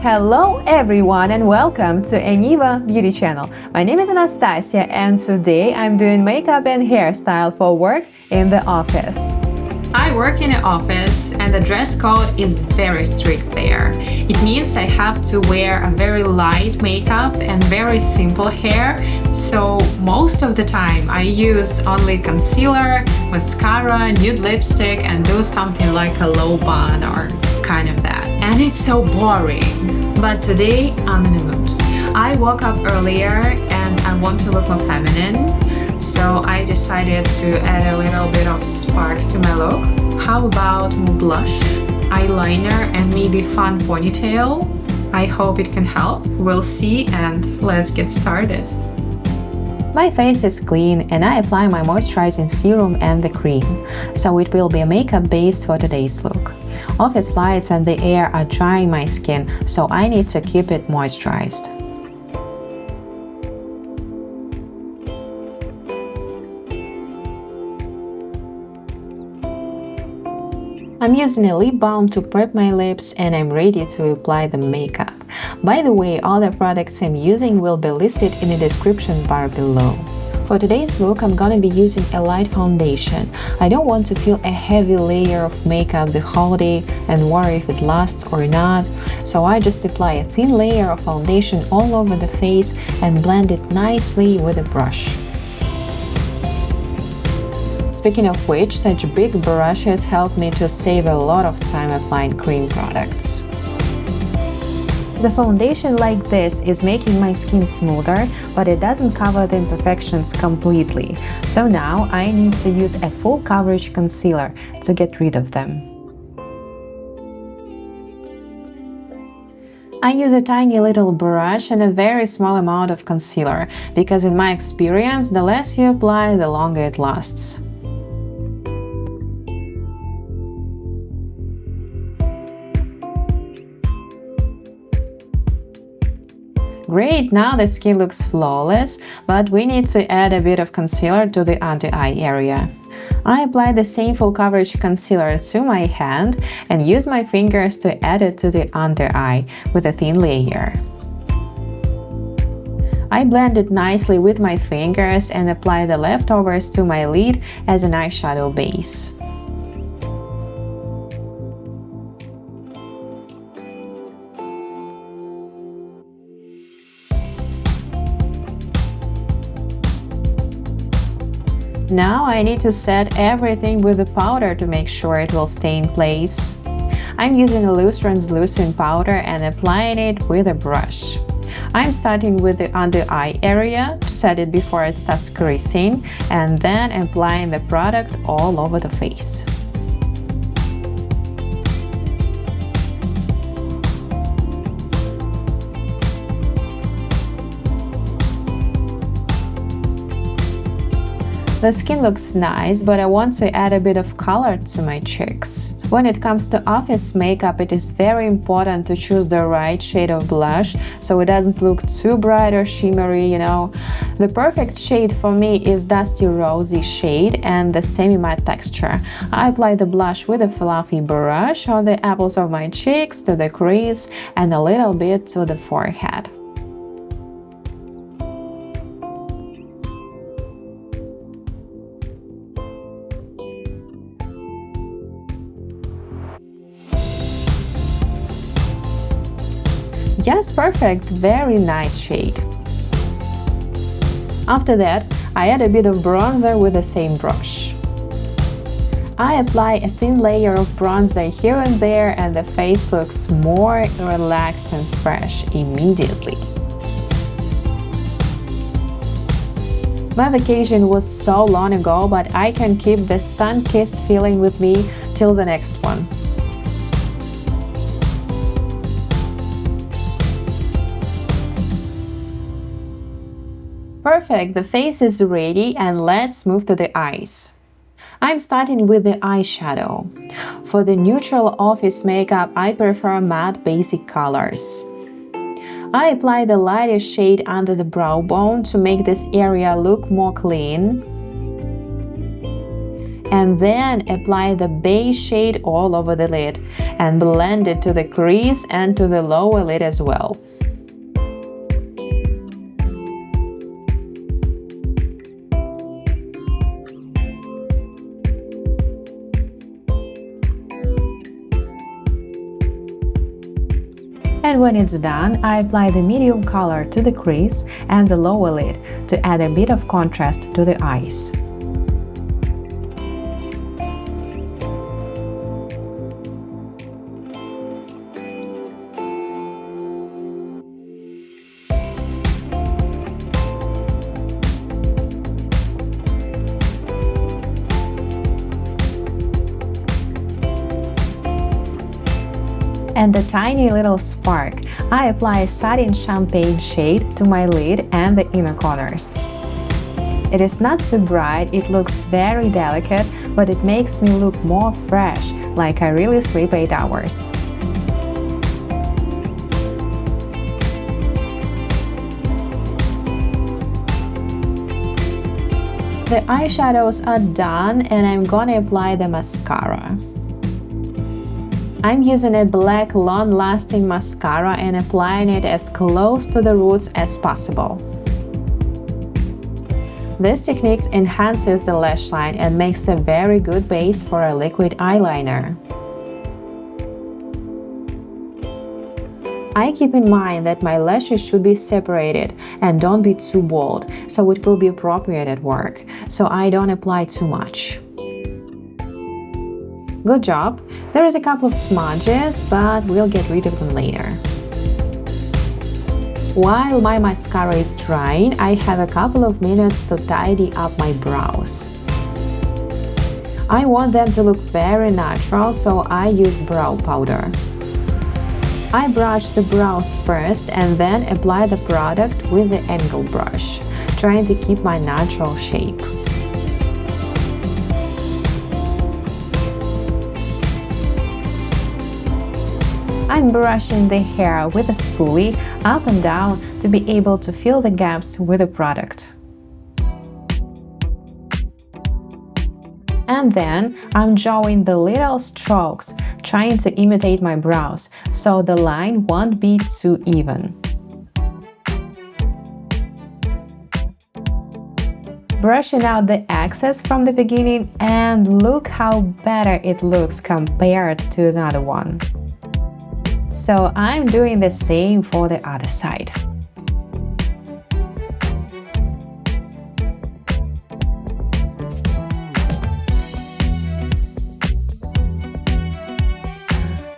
Hello everyone and welcome to ANYVA beauty channel. My name is Anastasia and today I'm doing makeup and hairstyle for work in the office. I work in the office and the dress code is very strict there. It means I have to wear a very light makeup and very simple hair, so most of the time I use only concealer, mascara, nude lipstick and do something like a low bun or kind of that. And it's so boring. But today I'm in a mood. I woke up earlier and I want to look more feminine, so I decided to add a little bit of spark to my look. How about more blush, eyeliner and maybe fun ponytail? I hope it can help. We'll see and let's get started. My face is clean and I apply my moisturizing serum and the cream, so it will be a makeup base for today's look. Office lights and the air are drying my skin, so I need to keep it moisturized. I'm using a lip balm to prep my lips and I'm ready to apply the makeup. By the way, all the products I'm using will be listed in the description bar below. For today's look, I'm gonna be using a light foundation. I don't want to feel a heavy layer of makeup the whole day and worry if it lasts or not, so I just apply a thin layer of foundation all over the face and blend it nicely with a brush. Speaking of which, such big brushes help me to save a lot of time applying cream products. The foundation like this is making my skin smoother, but it doesn't cover the imperfections completely. So now I need to use a full coverage concealer to get rid of them. I use a tiny little brush and a very small amount of concealer, because in my experience, the less you apply, the longer it lasts. Great, now the skin looks flawless, but we need to add a bit of concealer to the under-eye area. I apply the same full coverage concealer to my hand and use my fingers to add it to the under-eye with a thin layer. I blend it nicely with my fingers and apply the leftovers to my lid as an eyeshadow base. Now I need to set everything with the powder to make sure it will stay in place. I'm using a loose translucent powder and applying it with a brush. I'm starting with the under eye area to set it before it starts creasing, and then applying the product all over the face. The skin looks nice, but I want to add a bit of color to my cheeks. When it comes to office makeup, it is very important to choose the right shade of blush, so it doesn't look too bright or shimmery, you know. The perfect shade for me is dusty rosy shade and the semi-matte texture. I apply the blush with a fluffy brush on the apples of my cheeks, to the crease, and a little bit to the forehead. Yes, perfect, very nice shade. After that, I add a bit of bronzer with the same brush. I apply a thin layer of bronzer here and there, and the face looks more relaxed and fresh immediately. My vacation was so long ago, but I can keep the sun-kissed feeling with me till the next one. Perfect, the face is ready and let's move to the eyes. I'm starting with the eyeshadow. For the neutral office makeup, I prefer matte basic colors. I apply the lightest shade under the brow bone to make this area look more clean. And then apply the beige shade all over the lid and blend it to the crease and to the lower lid as well. And when it's done, I apply the medium color to the crease and the lower lid to add a bit of contrast to the eyes. And the tiny little spark, I apply a satin champagne shade to my lid and the inner corners. It is not too bright, it looks very delicate, but it makes me look more fresh, like I really sleep 8 hours. The eyeshadows are done and I'm gonna apply the mascara. I'm using a black long-lasting mascara and applying it as close to the roots as possible. This technique enhances the lash line and makes a very good base for a liquid eyeliner. I keep in mind that my lashes should be separated and don't be too bold, so it will be appropriate at work, so I don't apply too much. Good job! There is a couple of smudges, but we'll get rid of them later. While my mascara is drying, I have a couple of minutes to tidy up my brows. I want them to look very natural, so I use brow powder. I brush the brows first and then apply the product with the angle brush, trying to keep my natural shape. I'm brushing the hair with a spoolie up and down to be able to fill the gaps with the product. And then I'm drawing the little strokes, trying to imitate my brows, so the line won't be too even. Brushing out the excess from the beginning, and look how better it looks compared to another one. So I'm doing the same for the other side.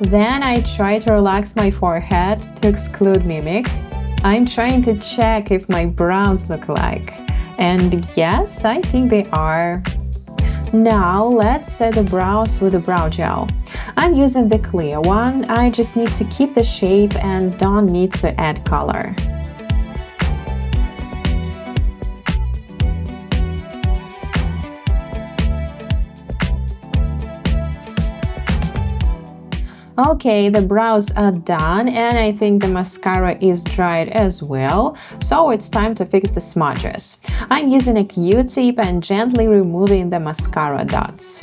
Then I try to relax my forehead to exclude mimic. I'm trying to check if my brows look alike. And yes, I think they are. Now let's set the brows with the brow gel. I'm using the clear one, I just need to keep the shape and don't need to add color. Okay, the brows are done and I think the mascara is dried as well, so it's time to fix the smudges. I'm using a Q-tip and gently removing the mascara dots.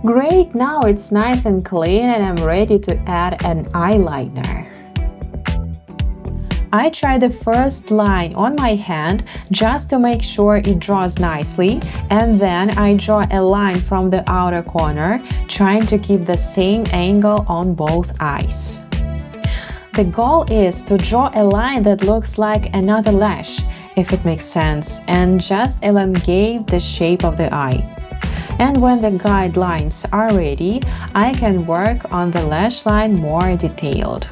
Great, now it's nice and clean and I'm ready to add an eyeliner. I try the first line on my hand just to make sure it draws nicely, and then I draw a line from the outer corner, trying to keep the same angle on both eyes. The goal is to draw a line that looks like another lash, if it makes sense, and just elongate the shape of the eye. And when the guidelines are ready, I can work on the lash line more detailed.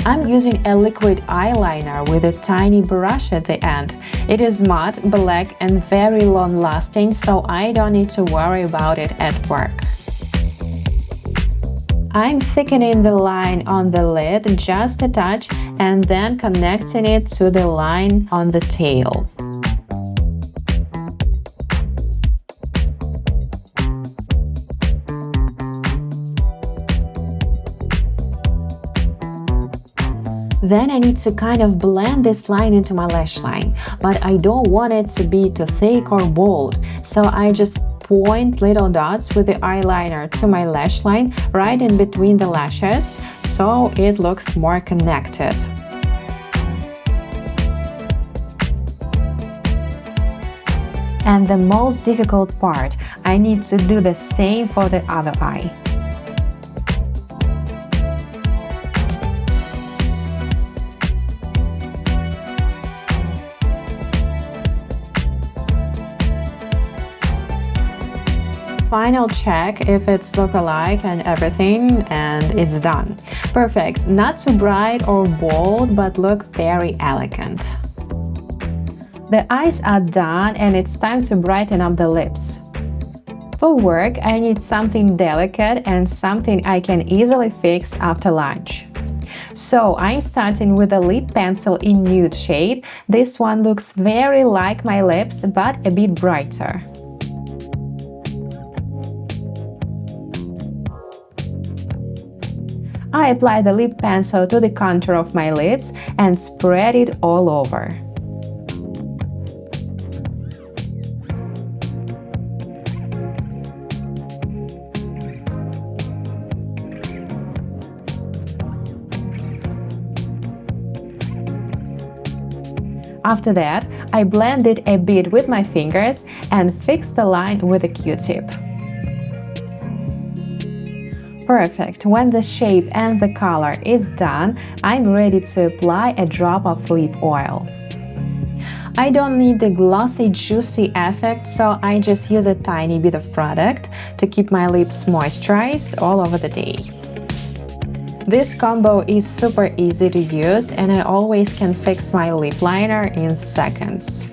I'm using a liquid eyeliner with a tiny brush at the end. It is matte, black and very long-lasting, so I don't need to worry about it at work. I'm thickening the line on the lid just a touch and then connecting it to the line on the tail. Then I need to kind of blend this line into my lash line, but I don't want it to be too thick or bold, so I just point little dots with the eyeliner to my lash line right in between the lashes, so it looks more connected. And the most difficult part, I need to do the same for the other eye. Final check if it's look-alike and everything, and it's done. Perfect, not too bright or bold, but look very elegant. The eyes are done and it's time to brighten up the lips. For work, I need something delicate and something I can easily fix after lunch. So I'm starting with a lip pencil in nude shade. This one looks very like my lips, but a bit brighter. I apply the lip pencil to the contour of my lips and spread it all over. After that, I blend it a bit with my fingers and fix the line with a Q-tip. Perfect. When the shape and the color is done, I'm ready to apply a drop of lip oil. I don't need the glossy, juicy effect, so I just use a tiny bit of product to keep my lips moisturized all over the day. This combo is super easy to use and I always can fix my lip liner in seconds.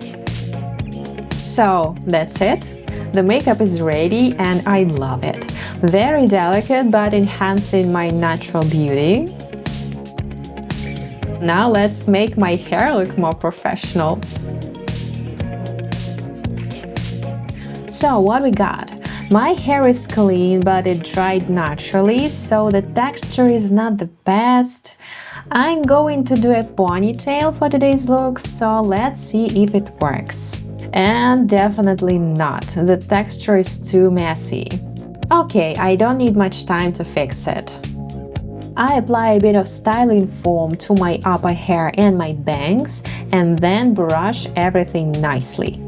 So that's it. The makeup is ready and I love it. Very delicate but enhancing my natural beauty. Now let's make my hair look more professional. So what we got? My hair is clean, but it dried naturally, so the texture is not the best. I'm going to do a ponytail for today's look, so let's see if it works. And definitely not. The texture is too messy. Okay, I don't need much time to fix it. I apply a bit of styling foam to my upper hair and my bangs, and then brush everything nicely.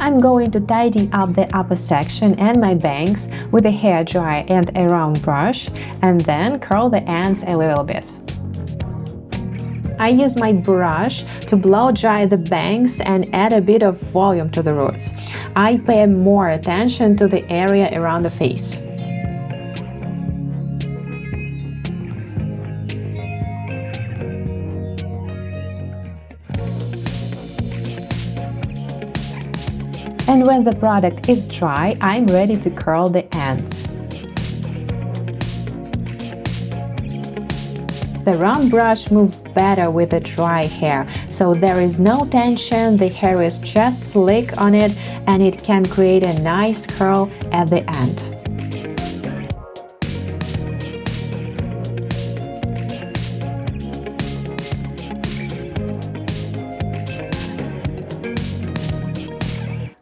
I'm going to tidy up the upper section and my bangs with a hairdryer and a round brush, and then curl the ends a little bit. I use my brush to blow dry the bangs and add a bit of volume to the roots. I pay more attention to the area around the face. And when the product is dry, I'm ready to curl the ends. The round brush moves better with the dry hair, so there is no tension, the hair is just slick on it and it can create a nice curl at the end.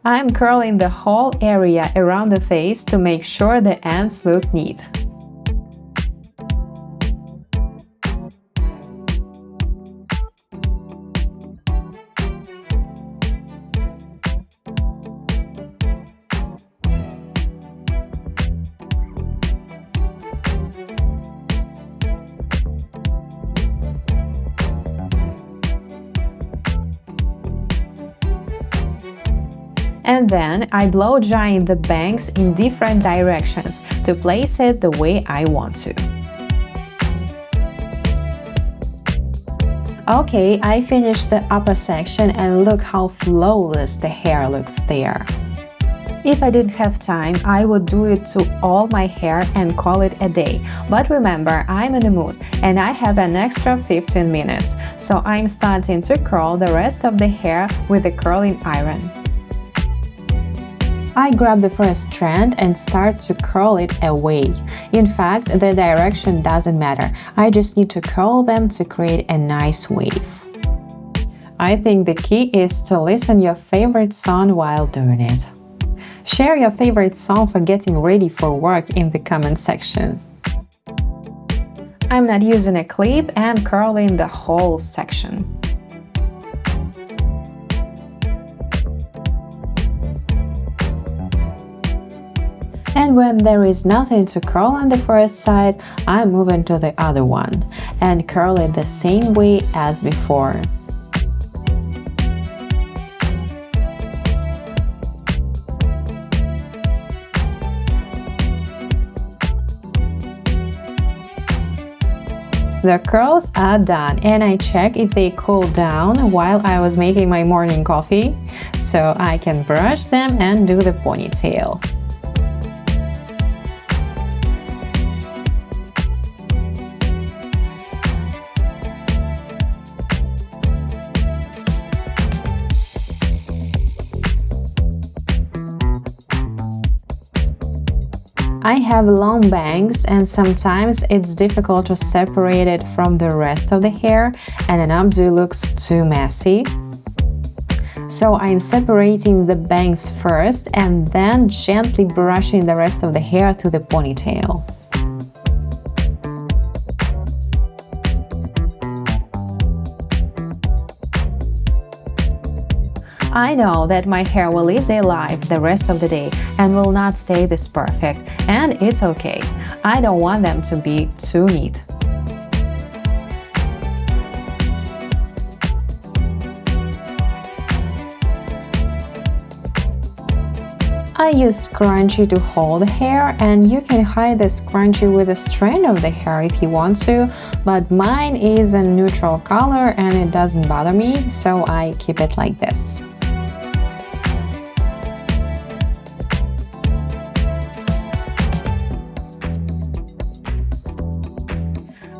I'm curling the whole area around the face to make sure the ends look neat. And then I blow dry the bangs in different directions to place it the way I want to. Okay, I finished the upper section and look how flawless the hair looks there. If I didn't have time, I would do it to all my hair and call it a day. But remember, I'm in the mood and I have an extra 15 minutes, so I'm starting to curl the rest of the hair with a curling iron. I grab the first strand and start to curl it away. In fact, the direction doesn't matter. I just need to curl them to create a nice wave. I think the key is to listen your favorite song while doing it. Share your favorite song for getting ready for work in the comment section. I'm not using a clip and curling the whole section. And when there is nothing to curl on the first side, I move into the other one and curl it the same way as before. The curls are done and I check if they cooled down while I was making my morning coffee, so I can brush them and do the ponytail. I have long bangs and sometimes it's difficult to separate it from the rest of the hair and an updo looks too messy. So I'm separating the bangs first and then gently brushing the rest of the hair to the ponytail. I know that my hair will live their life the rest of the day and will not stay this perfect, and it's okay. I don't want them to be too neat. I use scrunchie to hold the hair, and you can hide the scrunchie with a strand of the hair if you want to, but mine is a neutral color and it doesn't bother me, so I keep it like this.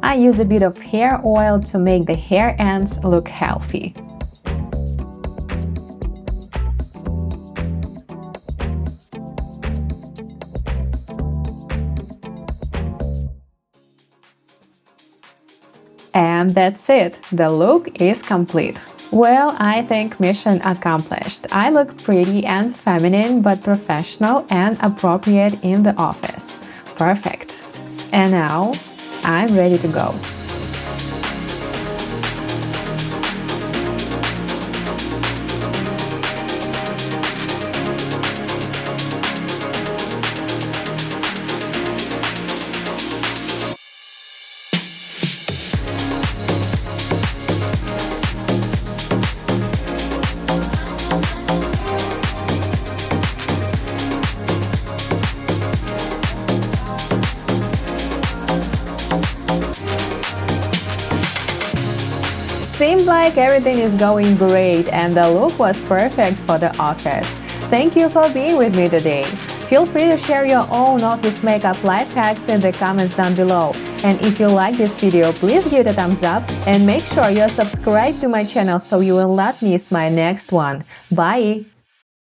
I use a bit of hair oil to make the hair ends look healthy. And that's it, the look is complete. Well, I think mission accomplished. I look pretty and feminine, but professional and appropriate in the office. Perfect. And now, I'm ready to go. Seems like everything is going great and the look was perfect for the office. Thank you for being with me today. Feel free to share your own office makeup life hacks in the comments down below. And if you like this video, please give it a thumbs up and make sure you're subscribed to my channel so you will not miss my next one. Bye!